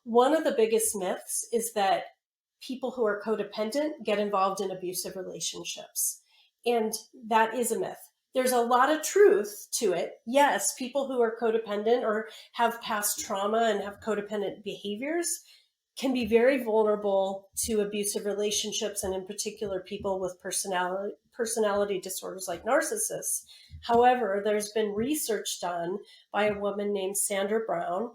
One of the biggest myths is that people who are codependent get involved in abusive relationships. And that is a myth. There's a lot of truth to it. Yes, people who are codependent or have past trauma and have codependent behaviors can be very vulnerable to abusive relationships, and in particular, people with personality disorders like narcissists. However, there's been research done by a woman named Sandra Brown,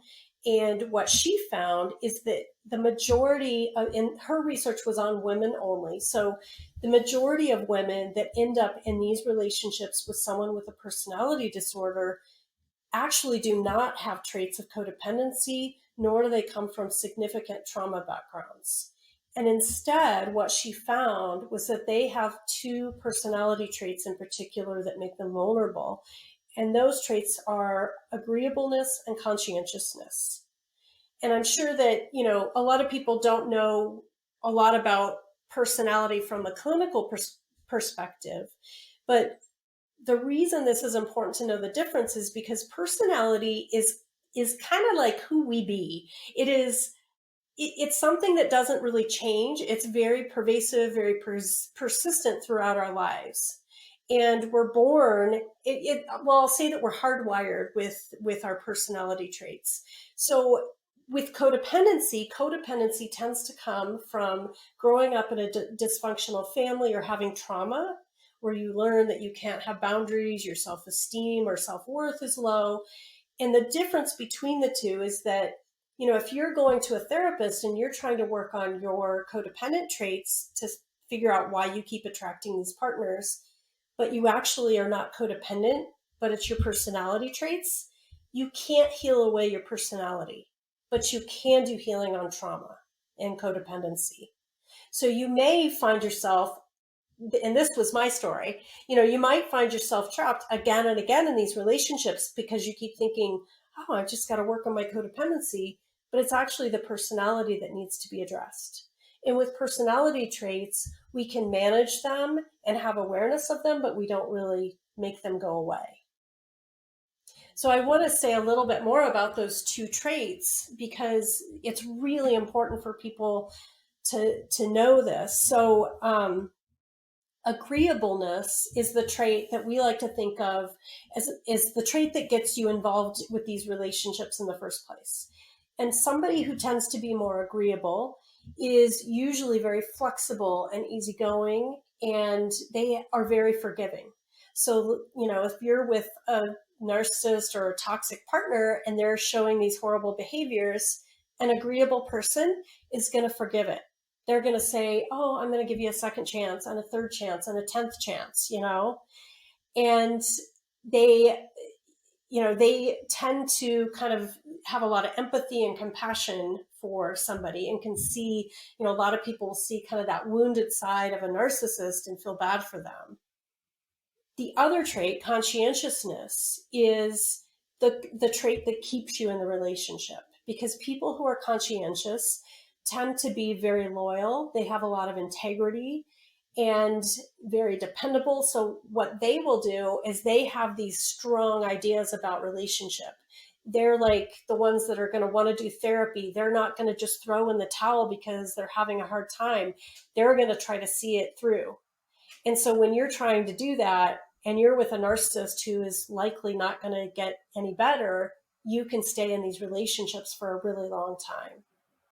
and what she found is that the majority of, and her research was on women only, so the majority of women that end up in these relationships with someone with a personality disorder actually do not have traits of codependency, nor do they come from significant trauma backgrounds. And instead, what she found was that they have two personality traits in particular that make them vulnerable. And those traits are agreeableness and conscientiousness. And I'm sure that, a lot of people don't know a lot about personality from a clinical perspective, but the reason this is important to know the difference is because personality is kind of like who we be. It's something that doesn't really change. It's very pervasive, very persistent throughout our lives. And we're born, I'll say that we're hardwired with our personality traits. So with codependency tends to come from growing up in a dysfunctional family or having trauma, where you learn that you can't have boundaries, your self-esteem or self-worth is low. And the difference between the two is that, if you're going to a therapist and you're trying to work on your codependent traits to figure out why you keep attracting these partners, but you actually are not codependent, but it's your personality traits, you can't heal away your personality, but you can do healing on trauma and codependency. So you may find yourself, and this was my story, you might find yourself trapped again and again in these relationships because you keep thinking, oh, I've just got to work on my codependency, but it's actually the personality that needs to be addressed. And with personality traits, we can manage them and have awareness of them, but we don't really make them go away. So I want to say a little bit more about those two traits because it's really important for people to know this. So agreeableness is the trait that we like to think of as the trait that gets you involved with these relationships in the first place. And somebody who tends to be more agreeable is usually very flexible and easygoing, and they are very forgiving. So, if you're with a narcissist or a toxic partner and they're showing these horrible behaviors, an agreeable person is going to forgive it. They're going to say, oh, I'm going to give you a second chance and a third chance and a 10th chance, and they tend to kind of have a lot of empathy and compassion for somebody and can see, a lot of people see kind of that wounded side of a narcissist and feel bad for them. The other trait, conscientiousness, is the trait that keeps you in the relationship, because people who are conscientious tend to be very loyal. They have a lot of integrity and very dependable. So what they will do is they have these strong ideas about relationship. They're like the ones that are going to want to do therapy. They're not going to just throw in the towel because they're having a hard time. They're going to try to see it through. And so when you're trying to do that and you're with a narcissist who is likely not going to get any better, you can stay in these relationships for a really long time.